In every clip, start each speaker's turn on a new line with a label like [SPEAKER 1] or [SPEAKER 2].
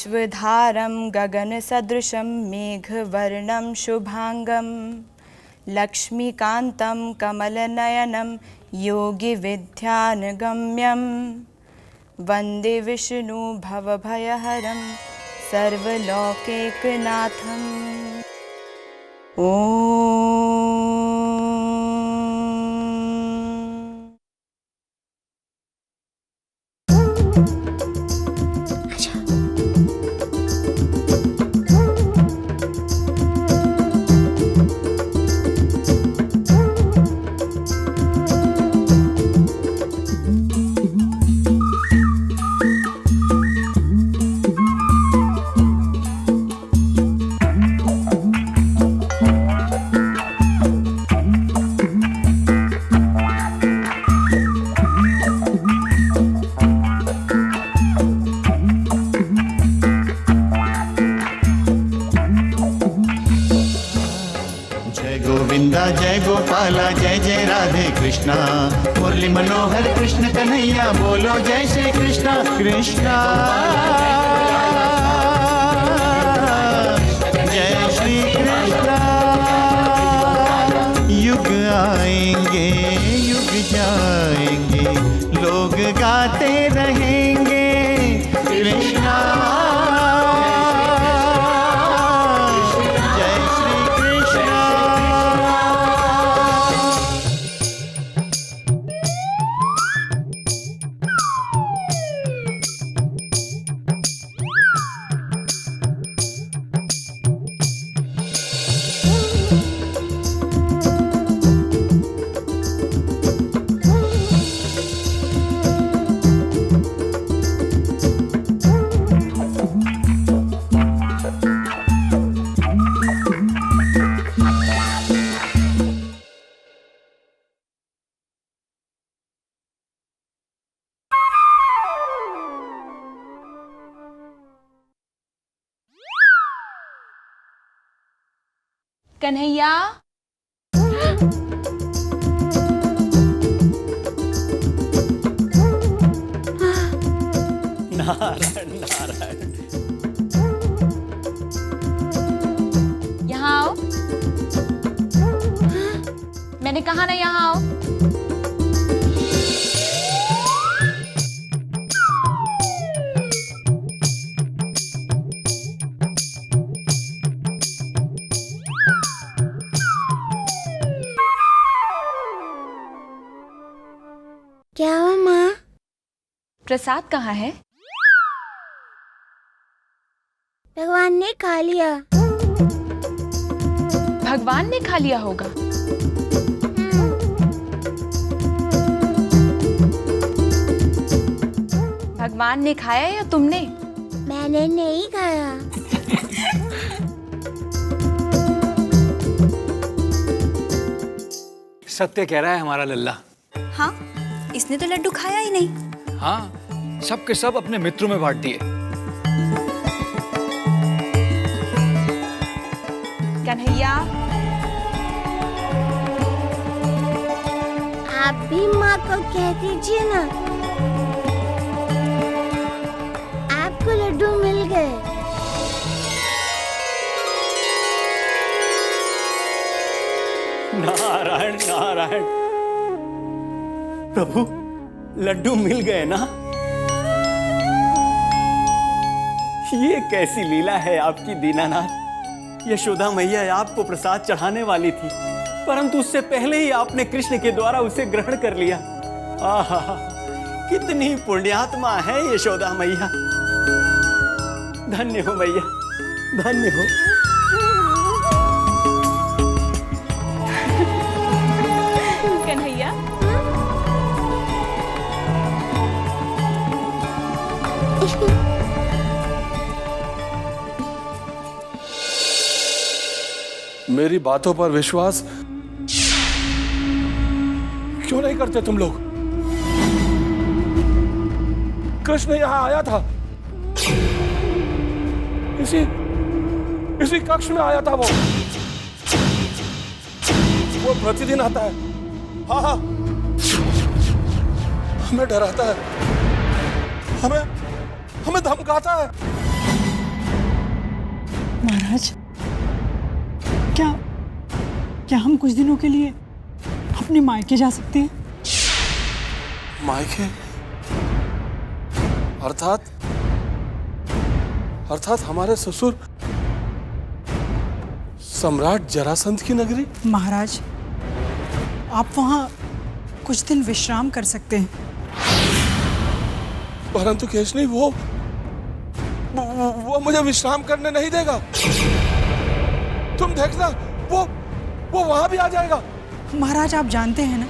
[SPEAKER 1] विश्वधारं गगनसदृशं मेघवर्णं शुभांगं लक्ष्मीकान्तं कमलनयनं योगिविद्यानगम्यं वन्दे विष्णु भवभयहरं सर्वलोकैकनाथम्।
[SPEAKER 2] जय गोपाला जय जय राधे कृष्णा, मुरली मनोहर कृष्ण कन्हैया बोलो जय श्री कृष्णा कृष्णा। जय श्री कृष्णा। युग आएंगे युग जाएंगे लोग गाते रहेंगे कृष्णा।
[SPEAKER 1] कन्हैया,
[SPEAKER 3] नारायण नारायण।
[SPEAKER 1] यहाँ आओ। मैंने कहा ना यहाँ आओ।
[SPEAKER 4] क्या हुआ माँ?
[SPEAKER 1] प्रसाद कहाँ है?
[SPEAKER 4] भगवान ने खा लिया।
[SPEAKER 1] भगवान ने खा लिया होगा। भगवान ने खाया या तुमने?
[SPEAKER 4] मैंने नहीं खाया।
[SPEAKER 3] सत्य कह रहा है हमारा लल्ला।
[SPEAKER 5] हाँ, इसने तो लड्डू खाया ही नहीं।
[SPEAKER 3] हाँ, सब के सब अपने मित्रों में बांट दिए।
[SPEAKER 1] कन्हैया,
[SPEAKER 4] आप भी माँ को कह दीजिए ना, आपको लड्डू मिल गए।
[SPEAKER 3] नारायण नारायण। प्रभु, लड्डू मिल गए ना? ये कैसी लीला है आपकी दीनानाथ। यशोदा मैया आपको प्रसाद चढ़ाने वाली थी, परंतु उससे पहले ही आपने कृष्ण के द्वारा उसे ग्रहण कर लिया। आहा, कितनी पुण्यात्मा है यशोदा मैया। धन्य हो मैया, धन्य हो।
[SPEAKER 1] कन्हैया,
[SPEAKER 6] मेरी बातों पर विश्वास क्यों नहीं करते तुम लोग? कृष्ण यहां आया था, इसी कक्ष में आया था। वो प्रतिदिन आता है। हाँ हाँ, हमें डराता है, हमें धमकाता है।
[SPEAKER 7] महाराज, क्या क्या हम कुछ दिनों के लिए अपने मायके जा सकते हैं?
[SPEAKER 6] मायके? अर्थात हमारे ससुर सम्राट जरासंध की नगरी?
[SPEAKER 7] महाराज, आप वहाँ कुछ दिन विश्राम कर सकते हैं।
[SPEAKER 6] परंतु केशनी, वो मुझे विश्राम करने नहीं देगा। तुम देखना, वो वहां भी आ जाएगा।
[SPEAKER 7] महाराज, आप जानते हैं ना,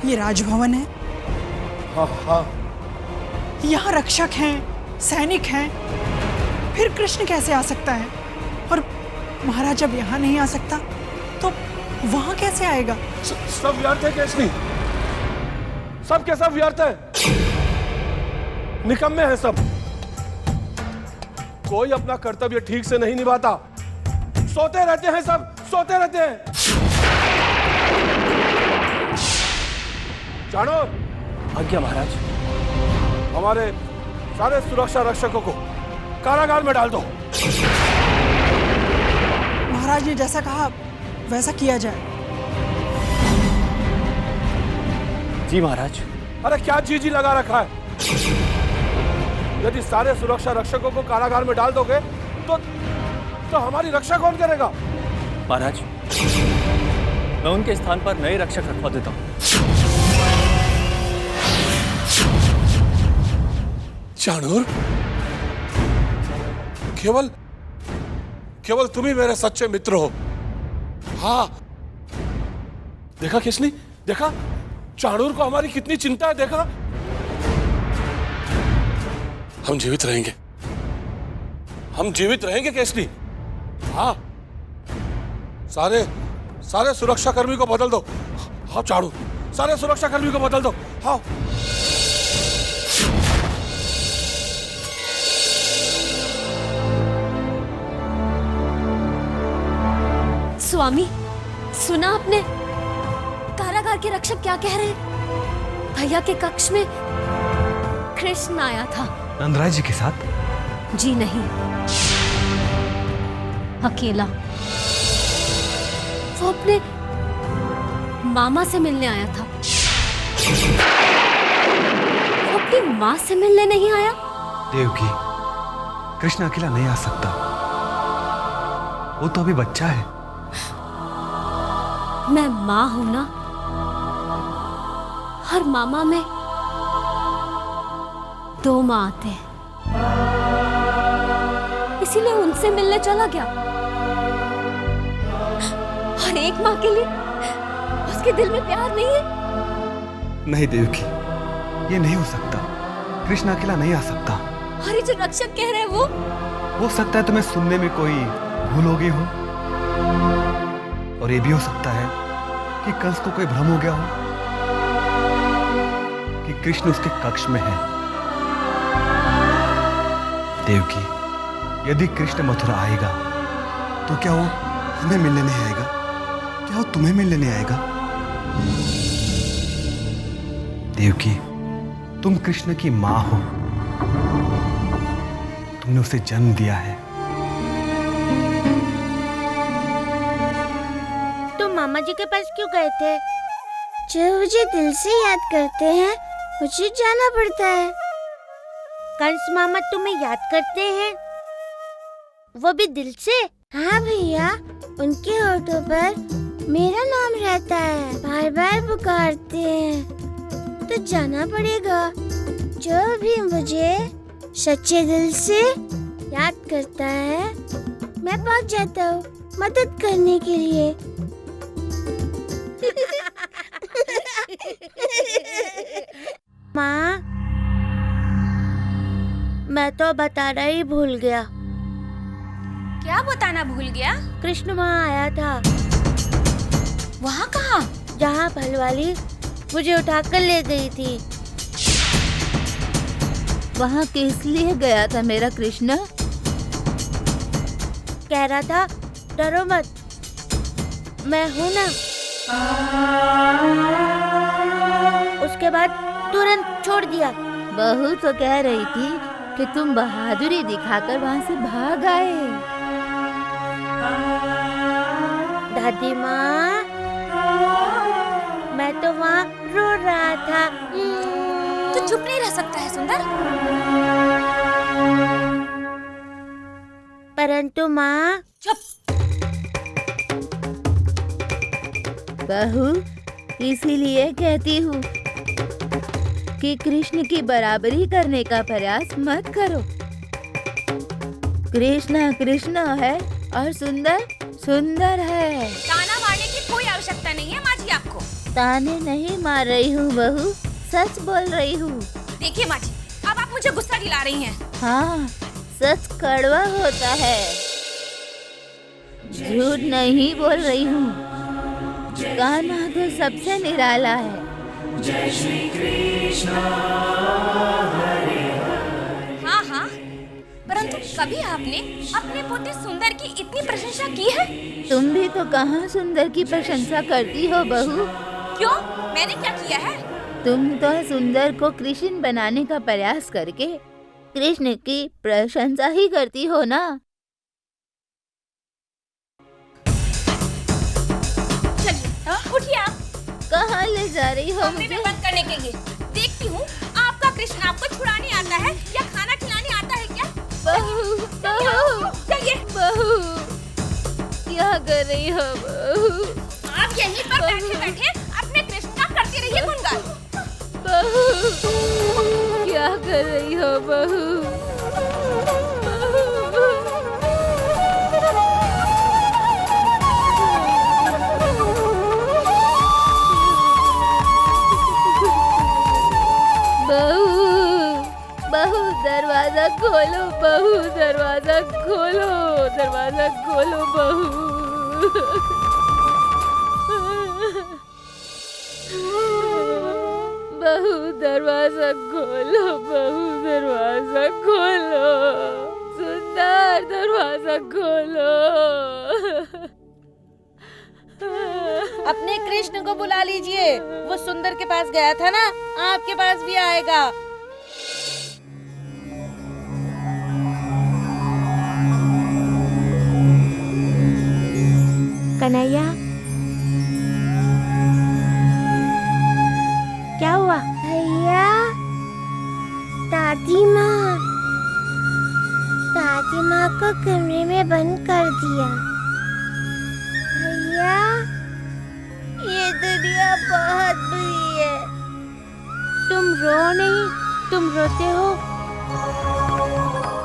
[SPEAKER 7] ये राजभवन है।
[SPEAKER 6] हाँ।
[SPEAKER 7] यहाँ रक्षक हैं, सैनिक हैं, फिर कृष्ण कैसे आ सकता है? और महाराज जब यहाँ नहीं आ सकता तो वहां कैसे आएगा?
[SPEAKER 6] सब व्यर्थ है केशनी, सब के सब व्यर्थ है, निकम्मे हैं सब। कोई अपना कर्तव्य ठीक से नहीं निभाता, सोते रहते हैं, सब सोते रहते हैं। जानो?
[SPEAKER 3] आज्ञा महाराज।
[SPEAKER 6] हमारे सारे सुरक्षा रक्षकों को कारागार में डाल दो।
[SPEAKER 7] महाराज ने जैसा कहा वैसा किया जाए।
[SPEAKER 3] जी महाराज।
[SPEAKER 6] अरे क्या जी लगा रखा है? यदि सारे सुरक्षा रक्षकों को कारागार में डाल दोगे तो हमारी रक्षा कौन करेगा?
[SPEAKER 3] महाराज, मैं उनके स्थान पर नए रक्षक रखवा देता हूँ।
[SPEAKER 6] चाणूर, केवल तुम ही मेरे सच्चे मित्र हो। हाँ, देखा केशनी, देखा चाणूर को हमारी कितनी चिंता है, देखा। हम जीवित रहेंगे केशनी। हाँ, सारे सुरक्षा कर्मी को बदल दो। हाँ चाणूर, सारे सुरक्षा कर्मी को बदल दो। हाँ।
[SPEAKER 8] स्वामी, सुना आपने? कारागार के रक्षक क्या कह रहे हैं? भैया के कक्ष में कृष्ण आया था।
[SPEAKER 9] नंदराय जी के साथ?
[SPEAKER 8] जी नहीं, अकेला। वो अपने मामा से मिलने आया था। वो अपनी माँ से मिलने नहीं आया?
[SPEAKER 9] देवकी, कृष्ण अकेला नहीं आ सकता, वो तो अभी बच्चा है।
[SPEAKER 8] मैं माँ हूं ना, हर मामा में दो माँ आते हैं, इसीलिए उनसे मिलने चला गया। और एक माँ के लिए उसके दिल में प्यार नहीं है?
[SPEAKER 9] नहीं देवकी, ये नहीं हो सकता। कृष्ण अकेला नहीं आ सकता।
[SPEAKER 8] और ये जो रक्षक कह रहे हैं वो?
[SPEAKER 9] हो सकता है तुम्हें सुनने में कोई भूल हो गई हो, और ये भी हो सकता है कि कंस को कोई भ्रम हो गया हो कि कृष्ण उसके कक्ष में है। देवकी, यदि कृष्ण मथुरा आएगा तो क्या वो हमें मिलने नहीं आएगा? क्या वो तुम्हें मिलने नहीं आएगा? देवकी, तुम कृष्ण की मां हो, तुमने उसे जन्म दिया है।
[SPEAKER 4] मामा जी के पास क्यों गए थे? जब मुझे दिल से याद करते हैं मुझे जाना पड़ता है। कंस मामा तुम्हें याद करते हैं, वो भी दिल से? हाँ भैया, उनके होठों पर मेरा नाम रहता है, बार बार पुकारते हैं, तो जाना पड़ेगा। जो भी मुझे सच्चे दिल से याद करता है मैं भाग जाता हूँ मदद करने के लिए। माँ, मैं तो बताना ही भूल गया।
[SPEAKER 8] क्या बताना भूल गया?
[SPEAKER 4] कृष्ण वहाँ आया था।
[SPEAKER 8] वहाँ कहाँ?
[SPEAKER 4] जहाँ भलवाली मुझे उठाकर ले गई थी।
[SPEAKER 10] वहाँ किस लिए गया था मेरा कृष्ण?
[SPEAKER 4] कह रहा था डरो मत, मैं हूँ ना। उसके बाद तुरंत छोड़ दिया।
[SPEAKER 10] बहू तो कह रही थी कि तुम बहादुरी दिखाकर वहाँ से भाग आए।
[SPEAKER 4] दादी माँ, मैं तो वहाँ रो रहा था।
[SPEAKER 5] तू चुप नहीं रह सकता है सुंदर।
[SPEAKER 4] परंतु माँ।
[SPEAKER 5] चुप।
[SPEAKER 10] बहू, इसीलिए कहती हूँ कि कृष्ण की बराबरी करने का प्रयास मत करो। कृष्ण कृष्ण है और सुंदर सुंदर है।
[SPEAKER 5] ताना मारने की कोई आवश्यकता नहीं है माँ जी आपको।
[SPEAKER 10] ताने नहीं मार रही हूँ बहू, सच बोल रही हूँ।
[SPEAKER 5] देखिए माँ जी, अब आप मुझे गुस्सा दिला रही हैं।
[SPEAKER 10] हाँ, सच कड़वा होता है, झूठ नहीं बोल रही हूँ। गाना तो सबसे निराला है।
[SPEAKER 2] जय श्री कृष्ण हरे हरे।
[SPEAKER 5] हाँ हाँ, परंतु कभी आपने अपने पोते सुंदर की इतनी प्रशंसा की है?
[SPEAKER 10] तुम भी तो कहाँ सुंदर की प्रशंसा करती हो बहू।
[SPEAKER 5] क्यों? मैंने क्या किया है?
[SPEAKER 10] तुम तो सुंदर को कृष्ण बनाने का प्रयास करके कृष्ण की प्रशंसा ही करती हो ना।
[SPEAKER 5] चलिए उठिए आप।
[SPEAKER 10] कहाँ ले जा रही हो
[SPEAKER 5] कमरे में
[SPEAKER 10] मुझे?
[SPEAKER 5] बंद करने के लिए। देखती हूँ आपका कृष्ण आपको छुड़ाने आता है या खाना खिलाने आता है क्या?
[SPEAKER 10] बहू, बहू,
[SPEAKER 5] चलिए।
[SPEAKER 10] बहू, क्या कर रही हो बहू?
[SPEAKER 5] आप यहीं पर बैठे बैठे अपने कृष्ण का करती रहिए गुणगान।
[SPEAKER 10] बहू, क्या कर रही हो बहू? बहू, दरवाजा खोलो बहू, दरवाजा खोलो, दरवाजा खोलो बहू। बहू, दरवाजा खोलो बहू, दरवाजा खोलो। सुंदर, दरवाजा खोलो।
[SPEAKER 4] अपने कृष्ण को बुला लीजिए, वो सुंदर के पास गया था ना, आपके पास भी आएगा। कन्हैया, क्या हुआ? भैया, दादी माँ को कमरे में बंद कर दिया। भैया, ये दुनिया बहुत बुरी है। तुम रो नहीं, तुम रोते हो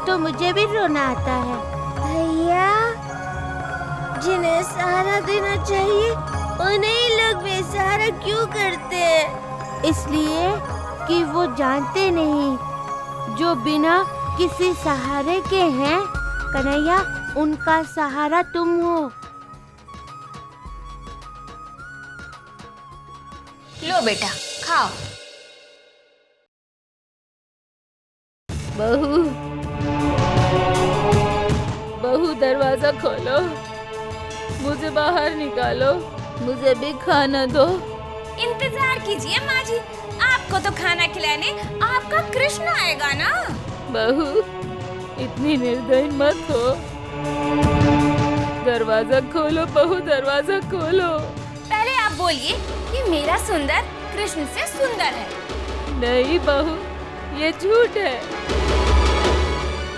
[SPEAKER 4] तो मुझे भी रोना आता है। भैया, जिन्हें सहारा देना चाहिए उन्हें लोग बेसहारा क्यों करते हैं? इसलिए कि वो जानते नहीं जो बिना किसी सहारे के हैं। कन्हैया, उनका सहारा तुम हो।
[SPEAKER 5] लो बेटा, खाओ।
[SPEAKER 10] बहू, बहू, दरवाजा खोलो, मुझे बाहर निकालो, मुझे भी खाना दो।
[SPEAKER 5] इंतजार कीजिए माँ जी, आपको तो खाना खिलाने आपका कृष्ण आएगा ना।
[SPEAKER 10] बहू, इतनी निर्दयी मत हो। दरवाजा खोलो बहू, दरवाजा खोलो।
[SPEAKER 5] पहले आप बोलिए कि मेरा सुंदर कृष्ण से सुंदर है।
[SPEAKER 10] नहीं बहू, ये झूठ है।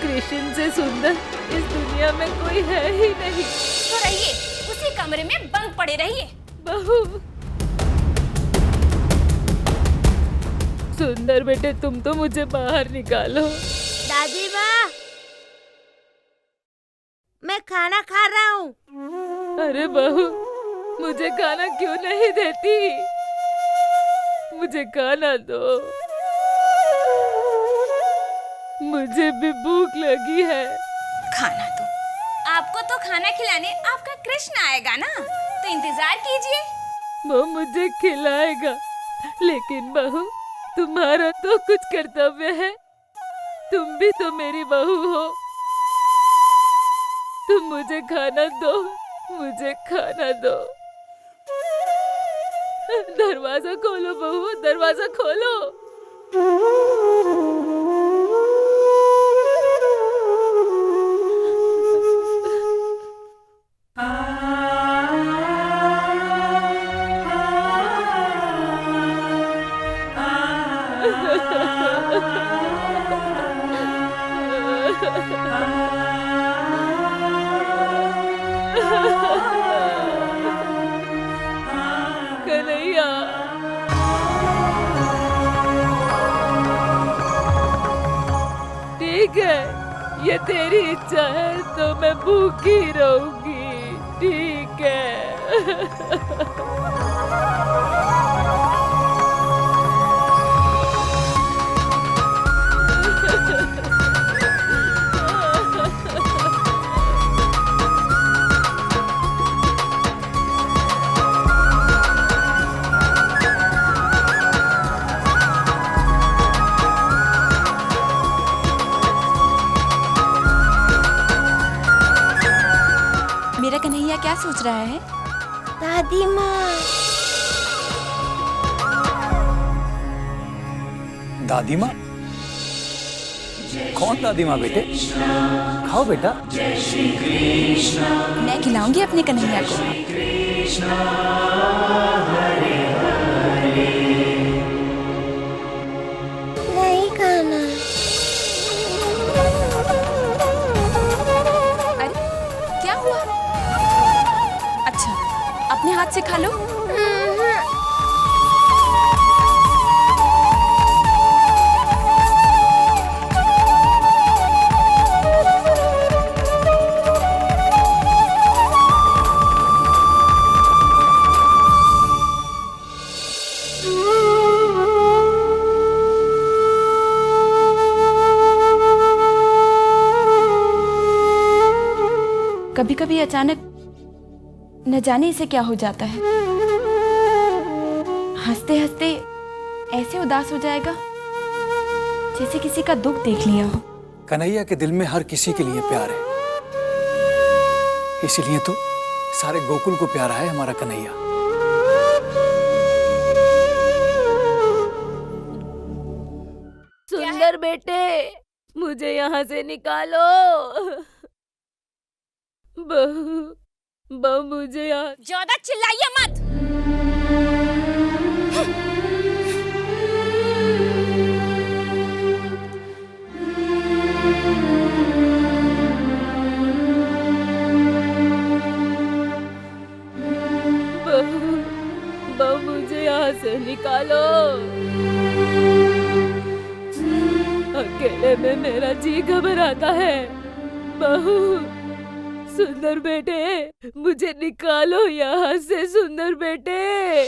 [SPEAKER 10] कृष्ण से सुंदर इस दुनिया में कोई है ही नहीं।
[SPEAKER 5] तो रहिए, उसी कमरे में बंद पड़े रहिए।
[SPEAKER 10] बहू, सुंदर बेटे, तुम तो मुझे बाहर निकालो।
[SPEAKER 4] दादी माँ, मैं खाना खा रहा हूँ।
[SPEAKER 10] अरे बहू, मुझे खाना क्यों नहीं देती? मुझे खाना दो, मुझे भी भूख लगी है।
[SPEAKER 5] खाना दो? आपको तो खाना खिलाने आपका कृष्ण आएगा ना, तो इंतजार कीजिए।
[SPEAKER 10] वो मुझे खिलाएगा, लेकिन बहू, तुम्हारा तो कुछ कर्तव्य है। तुम भी तो मेरी बहू हो। तुम मुझे खाना दो, मुझे खाना दो। दरवाजा खोलो बहू, दरवाजा खोलो। कन्हैया, ठीक है, ये तेरी इच्छा है तो मैं भूखी रहूंगी, ठीक है।
[SPEAKER 1] मेरा कन्हैया क्या सोच रहा है?
[SPEAKER 4] दादी माँ।
[SPEAKER 3] दादी माँ? कौन दादी माँ बेटे? खाओ बेटा।
[SPEAKER 1] मैं खिलाऊंगी अपने कन्हैया को।
[SPEAKER 4] नहीं खाना।
[SPEAKER 1] अरे क्या हुआ? अच्छा, अपने हाथ से खा लो। कभी कभी अचानक न जाने से क्या हो जाता है, हंसते हंसते ऐसे उदास हो जाएगा जैसे किसी का दुख देख लिया हो।
[SPEAKER 3] कन्हैया के दिल में हर किसी के लिए प्यार है, इसीलिए तो सारे गोकुल को प्यारा है हमारा कन्हैया।
[SPEAKER 10] सुंदर बेटे, मुझे यहाँ से निकालो। बहू, बहू मुझे यहाँ।
[SPEAKER 5] ज्यादा चिल्लाइए मत।
[SPEAKER 10] बहू, बहू मुझे यहाँ से निकालो। अकेले में मेरा जी घबराता है। बहू, सुंदर बेटे, मुझे निकालो यहाँ से, सुंदर बेटे।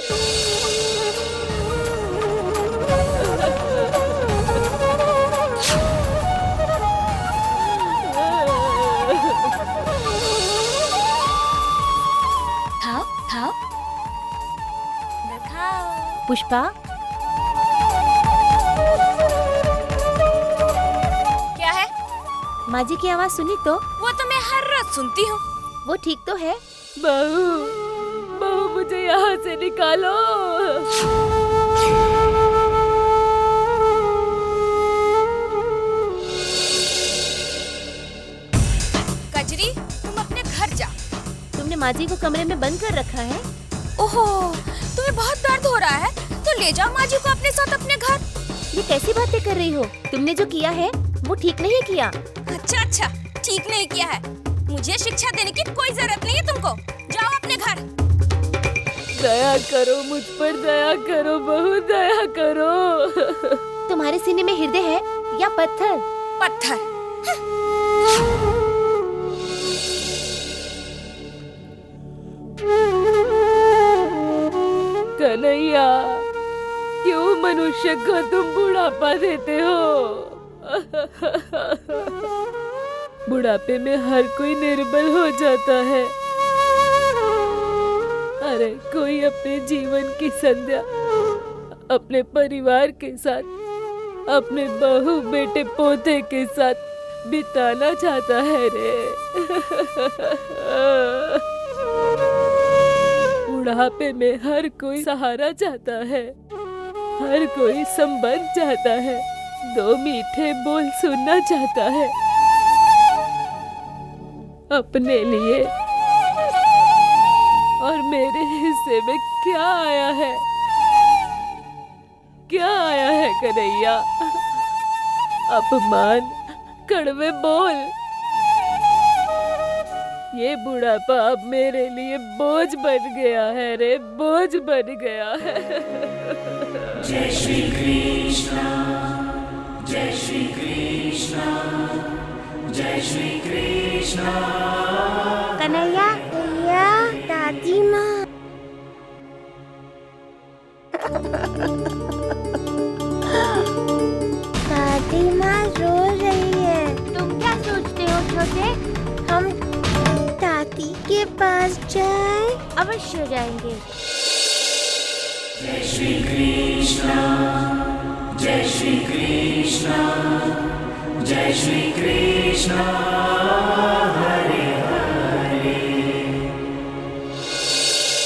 [SPEAKER 5] खाओ खाओ खाओ।
[SPEAKER 4] पुष्पा,
[SPEAKER 5] क्या है?
[SPEAKER 4] माँ जी की आवाज सुनी तो?
[SPEAKER 5] वो तो मैं हर रोज सुनती हूँ।
[SPEAKER 4] वो ठीक तो है।
[SPEAKER 10] बहू, बहू मुझे यहाँ से निकालो।
[SPEAKER 5] कजरी, तुम अपने घर जा।
[SPEAKER 4] तुमने माँ जी को कमरे में बंद कर रखा है?
[SPEAKER 5] ओहो, तुम्हें बहुत दर्द हो रहा है तो ले जाओ माँ जी को अपने साथ अपने घर।
[SPEAKER 4] ये कैसी बातें कर रही हो? तुमने जो किया है वो ठीक नहीं किया।
[SPEAKER 5] अच्छा अच्छा, ठीक नहीं किया है। मुझे शिक्षा देने की कोई जरूरत नहीं है तुमको। जाओ अपने घर।
[SPEAKER 10] दया करो मुझ पर, दया करो बहू, दया करो।
[SPEAKER 4] तुम्हारे सीने में हृदय है या पत्थर?
[SPEAKER 5] पत्थर।
[SPEAKER 10] कन्हैया, क्यों मनुष्य को तुम बुढ़ापा देते हो? बुढ़ापे में हर कोई निर्बल हो जाता है। अरे कोई अपने जीवन की संध्या अपने परिवार के साथ, अपने बहू बेटे पोते के साथ बिताना चाहता है रे। बुढ़ापे में हर कोई सहारा चाहता है, हर कोई संबंध चाहता है, दो मीठे बोल सुनना चाहता है अपने लिए। और मेरे हिस्से में क्या आया है? क्या आया है कन्हैया। अपमान कड़वे बोल। ये बुढ़ापा अब मेरे लिए बोझ बन गया है रे, बोझ बन गया है।
[SPEAKER 11] जय श्री कृष्ण, जय श्री कृष्ण, जय श्री कृष्ण।
[SPEAKER 4] कन्हैया, भैया, दादी माँ। दादी माँ रो रही है। तुम क्या सोचते हो छोटे? हम दादी के पास जाएं? अवश्य जाएंगे।
[SPEAKER 11] जय श्री कृष्ण, जय श्री कृष्ण, जय श्री कृष्ण।